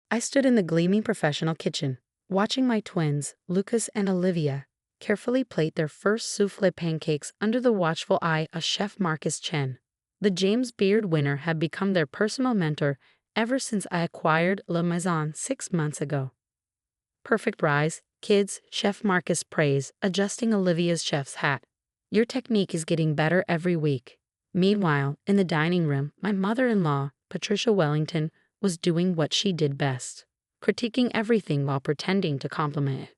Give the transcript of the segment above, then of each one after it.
I stood in the gleaming professional kitchen, watching my twins, Lucas and Olivia, carefully plate their first soufflé pancakes under the watchful eye of Chef Marcus Chen. The James Beard winner had become their personal mentor ever since I acquired La Maison 6 months ago. Perfect rise, kids, Chef Marcus praised, adjusting Olivia's chef's hat. Your technique is getting better every week. Meanwhile, in the dining room, my mother-in-law, Patricia Wellington, was doing what she did best, critiquing everything while pretending to compliment it.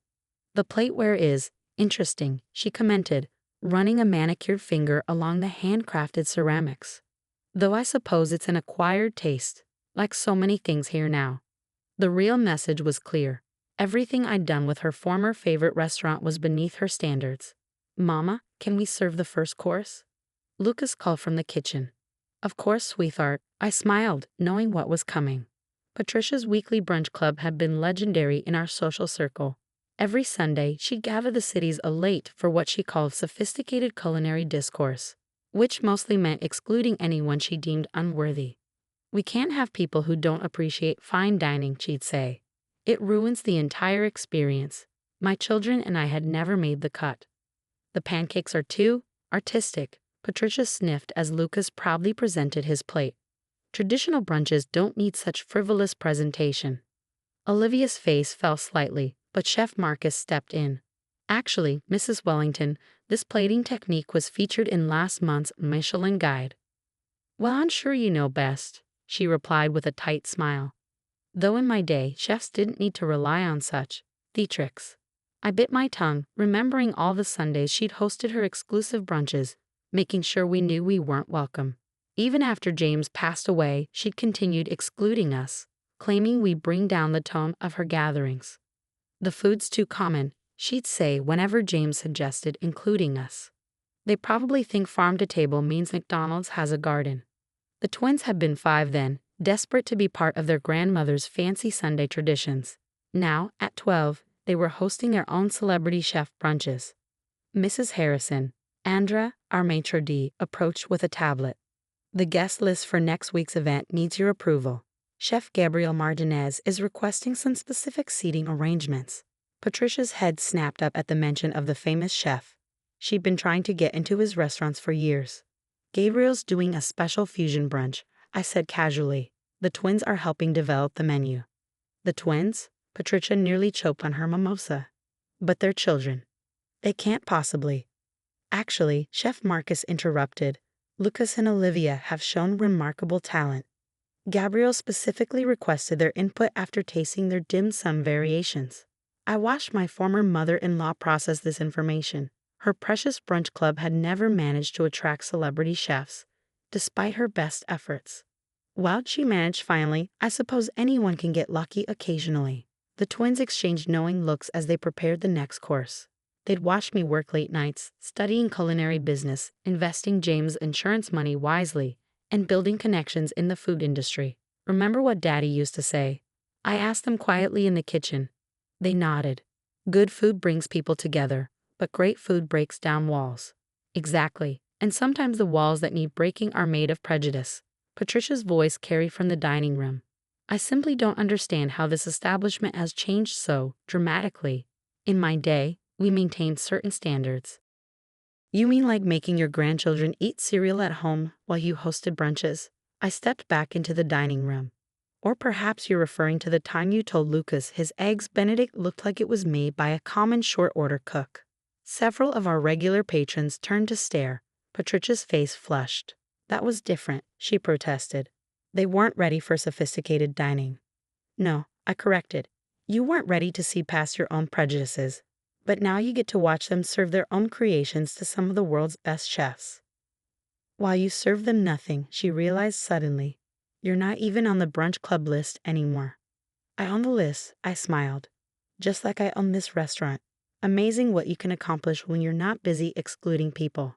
The plateware is interesting, she commented, running a manicured finger along the handcrafted ceramics. Though I suppose it's an acquired taste, like so many things here now. The real message was clear. Everything I'd done with her former favorite restaurant was beneath her standards. Mama, can we serve the first course? Lucas called from the kitchen. Of course, sweetheart, I smiled, knowing what was coming. Patricia's weekly brunch club had been legendary in our social circle. Every Sunday, she'd gather the city's elite for what she called sophisticated culinary discourse, which mostly meant excluding anyone she deemed unworthy. We can't have people who don't appreciate fine dining, she'd say. It ruins the entire experience. My children and I had never made the cut. The pancakes are too artistic, Patricia sniffed as Lucas proudly presented his plate. Traditional brunches don't need such frivolous presentation. Olivia's face fell slightly, but Chef Marcus stepped in. Actually, Mrs. Wellington, this plating technique was featured in last month's Michelin Guide. Well, I'm sure you know best, she replied with a tight smile. Though in my day, chefs didn't need to rely on such theatrics. I bit my tongue, remembering all the Sundays she'd hosted her exclusive brunches, making sure we knew we weren't welcome. Even after James passed away, she'd continued excluding us, claiming we bring down the tone of her gatherings. The food's too common, she'd say whenever James suggested including us. They probably think farm to table means McDonald's has a garden. The twins had been 5 then, desperate to be part of their grandmother's fancy Sunday traditions. Now, at 12, they were hosting their own celebrity chef brunches. Mrs. Harrison, Andra, our maitre d', approached with a tablet. The guest list for next week's event needs your approval. Chef Gabriel Martinez is requesting some specific seating arrangements. Patricia's head snapped up at the mention of the famous chef. She'd been trying to get into his restaurants for years. Gabriel's doing a special fusion brunch, I said casually. The twins are helping develop the menu. The twins? Patricia nearly choked on her mimosa. But they're children. They can't possibly. Actually, Chef Marcus interrupted. Lucas and Olivia have shown remarkable talent. Gabriel specifically requested their input after tasting their dim sum variations. I watched my former mother-in-law process this information. Her precious brunch club had never managed to attract celebrity chefs, despite her best efforts. Well, she managed finally. I suppose anyone can get lucky occasionally. The twins exchanged knowing looks as they prepared the next course. They'd watched me work late nights, studying culinary business, investing James' insurance money wisely, and building connections in the food industry. Remember what Daddy used to say? I asked them quietly in the kitchen. They nodded. Good food brings people together, but great food breaks down walls. Exactly, and sometimes the walls that need breaking are made of prejudice. Patricia's voice carried from the dining room. I simply don't understand how this establishment has changed so dramatically. In my day, we maintained certain standards. You mean like making your grandchildren eat cereal at home while you hosted brunches? I stepped back into the dining room. Or perhaps you're referring to the time you told Lucas his eggs Benedict looked like it was made by a common short-order cook. Several of our regular patrons turned to stare. Patricia's face flushed. That was different, she protested. They weren't ready for sophisticated dining. No, I corrected. You weren't ready to see past your own prejudices. But now you get to watch them serve their own creations to some of the world's best chefs. While you serve them nothing, she realized suddenly, you're not even on the brunch club list anymore. I own the list, I smiled. Just like I own this restaurant. Amazing what you can accomplish when you're not busy excluding people.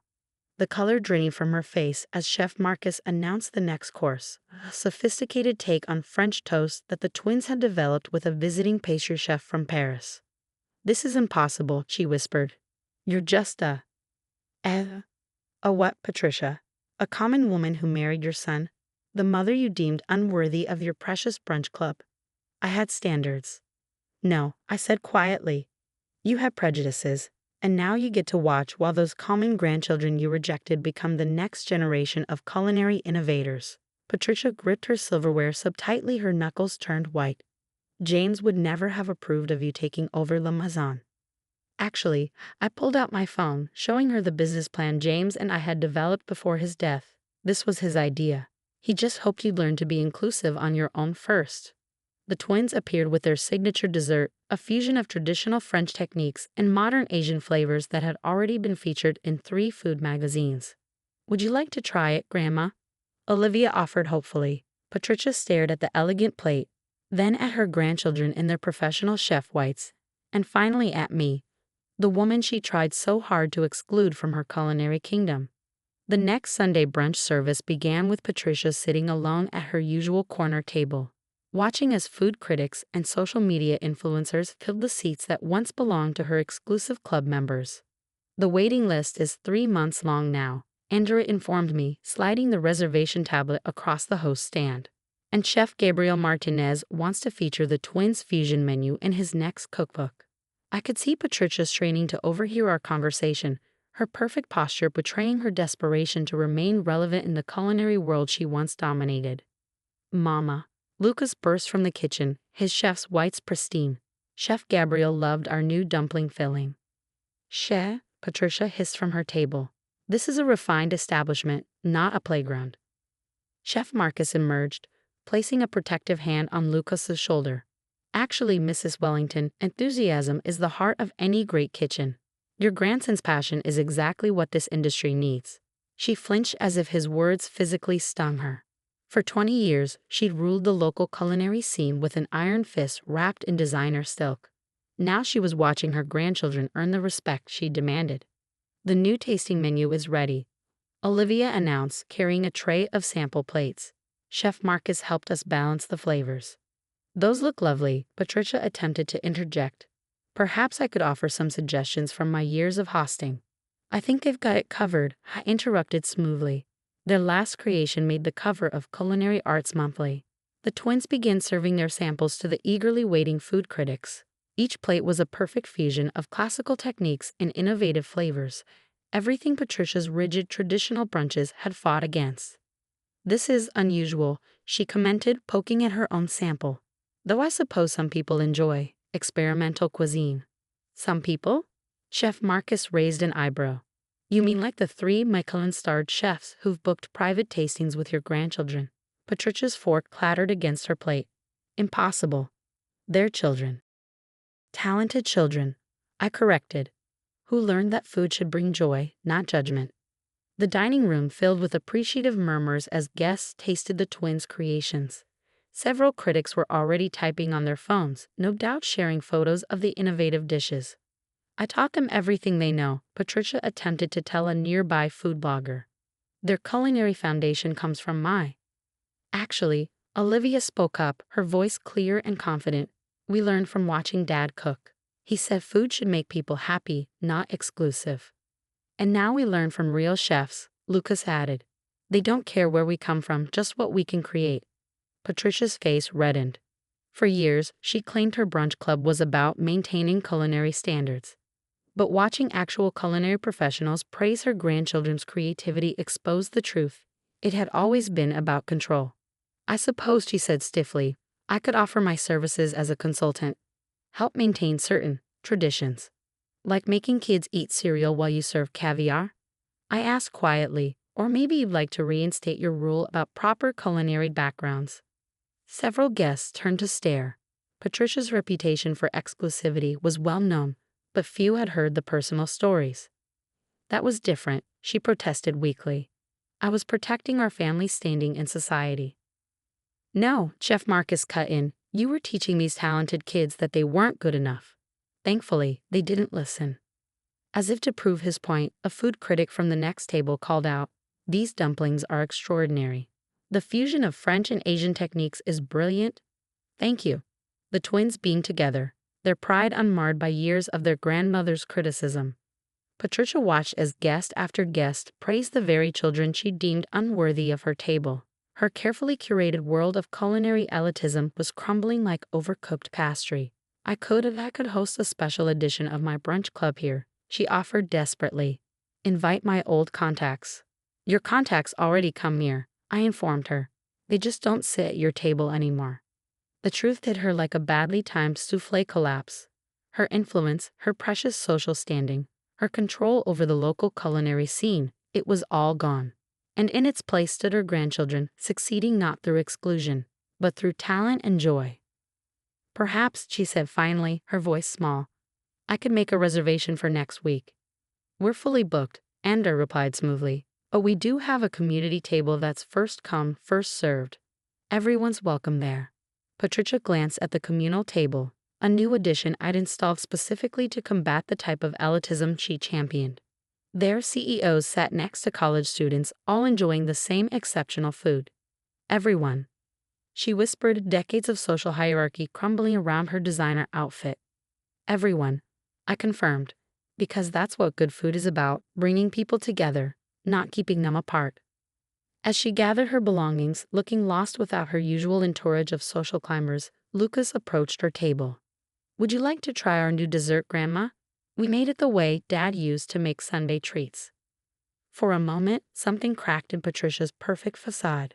The color draining from her face as Chef Marcus announced the next course, a sophisticated take on French toast that the twins had developed with a visiting pastry chef from Paris. This is impossible, she whispered. You're just a what, Patricia? A common woman who married your son? The mother you deemed unworthy of your precious brunch club? I had standards. No, I said quietly. You have prejudices, and now you get to watch while those common grandchildren you rejected become the next generation of culinary innovators. Patricia gripped her silverware so tightly her knuckles turned white. James would never have approved of you taking over La Maison. Actually, I pulled out my phone, showing her the business plan James and I had developed before his death. This was his idea. He just hoped you'd learn to be inclusive on your own first. The twins appeared with their signature dessert, a fusion of traditional French techniques and modern Asian flavors that had already been featured in 3 food magazines. Would you like to try it, Grandma? Olivia offered hopefully. Patricia stared at the elegant plate, then at her grandchildren in their professional chef whites, and finally at me, the woman she tried so hard to exclude from her culinary kingdom. The next Sunday brunch service began with Patricia sitting alone at her usual corner table, watching as food critics and social media influencers filled the seats that once belonged to her exclusive club members. The waiting list is 3 months long now, Andrea informed me, sliding the reservation tablet across the host stand. And Chef Gabriel Martinez wants to feature the twins' fusion menu in his next cookbook. I could see Patricia straining to overhear our conversation, her perfect posture betraying her desperation to remain relevant in the culinary world she once dominated. Mama. Lucas burst from the kitchen, his chef's whites pristine. Chef Gabriel loved our new dumpling filling. Chef, Patricia hissed from her table. This is a refined establishment, not a playground. Chef Marcus emerged, placing a protective hand on Lucas's shoulder. Actually, Mrs. Wellington, enthusiasm is the heart of any great kitchen. Your grandson's passion is exactly what this industry needs. She flinched as if his words physically stung her. For 20 years, she'd ruled the local culinary scene with an iron fist wrapped in designer silk. Now she was watching her grandchildren earn the respect she demanded. The new tasting menu is ready, Olivia announced, carrying a tray of sample plates. Chef Marcus helped us balance the flavors. Those look lovely, Patricia attempted to interject. Perhaps I could offer some suggestions from my years of hosting. I think they've got it covered, I interrupted smoothly. Their last creation made the cover of Culinary Arts Monthly. The twins began serving their samples to the eagerly waiting food critics. Each plate was a perfect fusion of classical techniques and innovative flavors, everything Patricia's rigid traditional brunches had fought against. This is unusual, she commented, poking at her own sample. Though I suppose some people enjoy experimental cuisine. Some people? Chef Marcus raised an eyebrow. You mean like the 3 Michelin-starred chefs who've booked private tastings with your grandchildren? Patricia's fork clattered against her plate. Impossible. They're children. Talented children, I corrected, who learned that food should bring joy, not judgment. The dining room filled with appreciative murmurs as guests tasted the twins' creations. Several critics were already typing on their phones, no doubt sharing photos of the innovative dishes. I taught them everything they know, Patricia attempted to tell a nearby food blogger. Their culinary foundation comes from my. Actually, Olivia spoke up, her voice clear and confident. We learned from watching Dad cook. He said food should make people happy, not exclusive. And now we learn from real chefs, Lucas added. They don't care where we come from, just what we can create. Patricia's face reddened. For years, she claimed her brunch club was about maintaining culinary standards. But watching actual culinary professionals praise her grandchildren's creativity exposed the truth. It had always been about control. I suppose, she said stiffly, I could offer my services as a consultant. Help maintain certain traditions. Like making kids eat cereal while you serve caviar? I asked quietly, or maybe you'd like to reinstate your rule about proper culinary backgrounds. Several guests turned to stare. Patricia's reputation for exclusivity was well known, but few had heard the personal stories. That was different, she protested weakly. I was protecting our family's standing in society. No, Chef Marcus cut in, you were teaching these talented kids that they weren't good enough. Thankfully, they didn't listen. As if to prove his point, a food critic from the next table called out, "These dumplings are extraordinary. The fusion of French and Asian techniques is brilliant." Thank you. The twins beamed together, their pride unmarred by years of their grandmother's criticism. Patricia watched as guest after guest praised the very children she deemed unworthy of her table. Her carefully curated world of culinary elitism was crumbling like overcooked pastry. I could host a special edition of my brunch club here, she offered desperately. Invite my old contacts. Your contacts already come here, I informed her. They just don't sit at your table anymore. The truth hit her like a badly timed soufflé collapse. Her influence, her precious social standing, her control over the local culinary scene, it was all gone. And in its place stood her grandchildren, succeeding not through exclusion, but through talent and joy. Perhaps, she said finally, her voice small, I could make a reservation for next week. We're fully booked, Ander replied smoothly, but we do have a community table that's first come, first served. Everyone's welcome there. Patricia glanced at the communal table, a new addition I'd installed specifically to combat the type of elitism she championed. Their CEOs sat next to college students, all enjoying the same exceptional food. Everyone. She whispered, decades of social hierarchy crumbling around her designer outfit. Everyone, I confirmed, because that's what good food is about, bringing people together, not keeping them apart. As she gathered her belongings, looking lost without her usual entourage of social climbers, Lucas approached her table. Would you like to try our new dessert, Grandma? We made it the way Dad used to make Sunday treats. For a moment, something cracked in Patricia's perfect facade.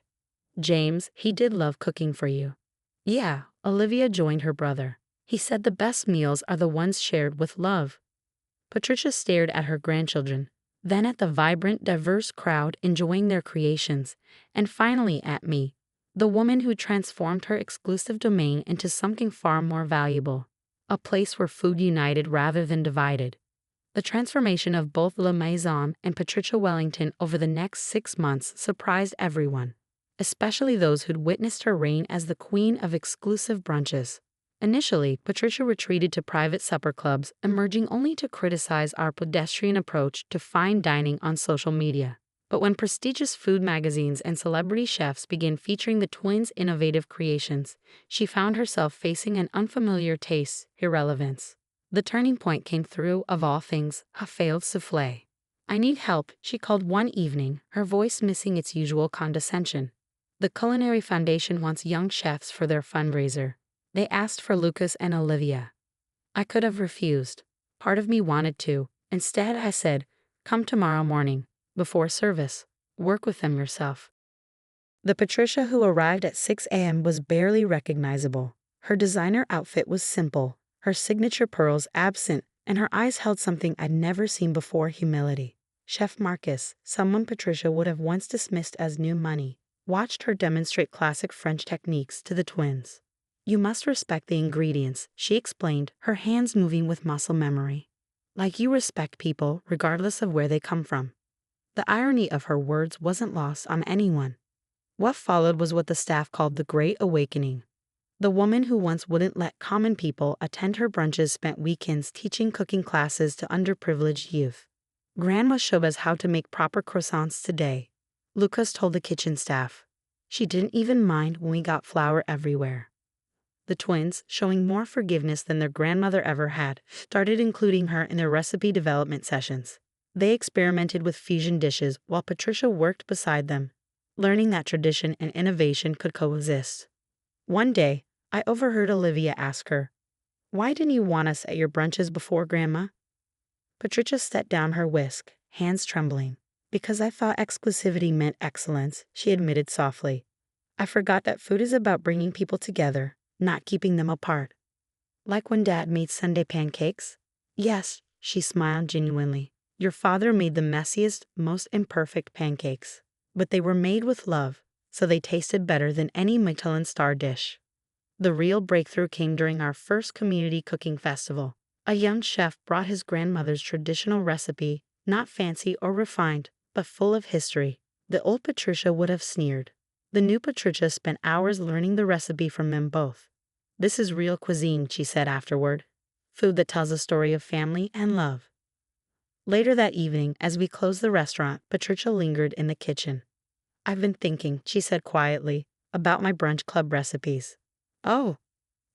James, he did love cooking for you. Yeah, Olivia joined her brother. He said the best meals are the ones shared with love. Patricia stared at her grandchildren, then at the vibrant, diverse crowd enjoying their creations, and finally at me, the woman who transformed her exclusive domain into something far more valuable, a place where food united rather than divided. The transformation of both La Maison and Patricia Wellington over the next 6 months surprised everyone, especially those who'd witnessed her reign as the queen of exclusive brunches. Initially, Patricia retreated to private supper clubs, emerging only to criticize our pedestrian approach to fine dining on social media. But when prestigious food magazines and celebrity chefs began featuring the twins' innovative creations, she found herself facing an unfamiliar taste, irrelevance. The turning point came through, of all things, a failed soufflé. I need help, she called one evening, her voice missing its usual condescension. The Culinary Foundation wants young chefs for their fundraiser. They asked for Lucas and Olivia. I could have refused. Part of me wanted to. Instead, I said, come tomorrow morning, before service. Work with them yourself. The Patricia who arrived at 6 a.m. was barely recognizable. Her designer outfit was simple, her signature pearls absent, and her eyes held something I'd never seen before: humility. Chef Marcus, someone Patricia would have once dismissed as new money, watched her demonstrate classic French techniques to the twins. You must respect the ingredients, she explained, her hands moving with muscle memory. Like you respect people, regardless of where they come from. The irony of her words wasn't lost on anyone. What followed was what the staff called the Great Awakening. The woman who once wouldn't let common people attend her brunches spent weekends teaching cooking classes to underprivileged youth. Grandma showed us how to make proper croissants today, Lucas told the kitchen staff. She didn't even mind when we got flour everywhere. The twins, showing more forgiveness than their grandmother ever had, started including her in their recipe development sessions. They experimented with fusion dishes while Patricia worked beside them, learning that tradition and innovation could coexist. One day, I overheard Olivia ask her, "Why didn't you want us at your brunches before, Grandma?" Patricia set down her whisk, hands trembling. Because I thought exclusivity meant excellence, she admitted softly. I forgot that food is about bringing people together, not keeping them apart. Like when Dad made Sunday pancakes? Yes, she smiled genuinely. Your father made the messiest, most imperfect pancakes. But they were made with love, so they tasted better than any Michelin star dish. The real breakthrough came during our first community cooking festival. A young chef brought his grandmother's traditional recipe, not fancy or refined, but full of history. The old Patricia would have sneered. The new Patricia spent hours learning the recipe from them both. This is real cuisine, she said afterward. Food that tells a story of family and love. Later that evening, as we closed the restaurant, Patricia lingered in the kitchen. I've been thinking, she said quietly, about my brunch club recipes. Oh,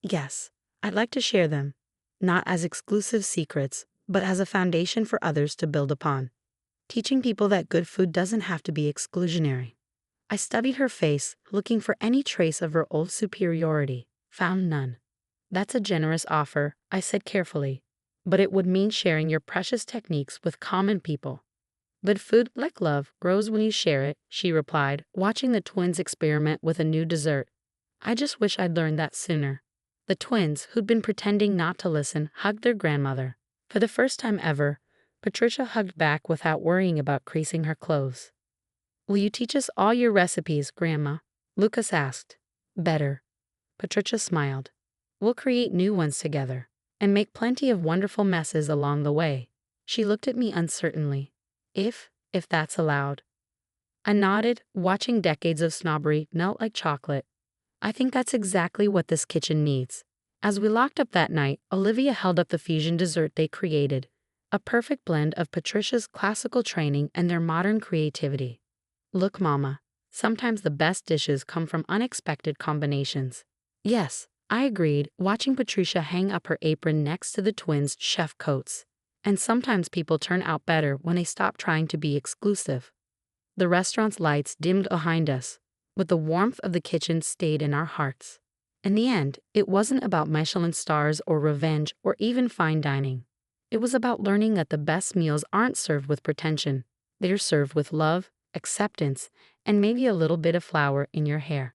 yes, I'd like to share them, not as exclusive secrets, but as a foundation for others to build upon. Teaching people that good food doesn't have to be exclusionary. I studied her face, looking for any trace of her old superiority. Found none. That's a generous offer, I said carefully. But it would mean sharing your precious techniques with common people. But food, like love, grows when you share it, she replied, watching the twins experiment with a new dessert. I just wish I'd learned that sooner. The twins, who'd been pretending not to listen, hugged their grandmother. For the first time ever, Patricia hugged back without worrying about creasing her clothes. Will you teach us all your recipes, Grandma? Lucas asked. Better. Patricia smiled. We'll create new ones together, and make plenty of wonderful messes along the way. She looked at me uncertainly. If that's allowed. I nodded, watching decades of snobbery melt like chocolate. I think that's exactly what this kitchen needs. As we locked up that night, Olivia held up the fusion dessert they created, a perfect blend of Patricia's classical training and their modern creativity. Look, Mama, sometimes the best dishes come from unexpected combinations. Yes, I agreed, watching Patricia hang up her apron next to the twins' chef coats. And sometimes people turn out better when they stop trying to be exclusive. The restaurant's lights dimmed behind us, but the warmth of the kitchen stayed in our hearts. In the end, it wasn't about Michelin stars or revenge or even fine dining. It was about learning that the best meals aren't served with pretension. They're served with love, acceptance, and maybe a little bit of flour in your hair.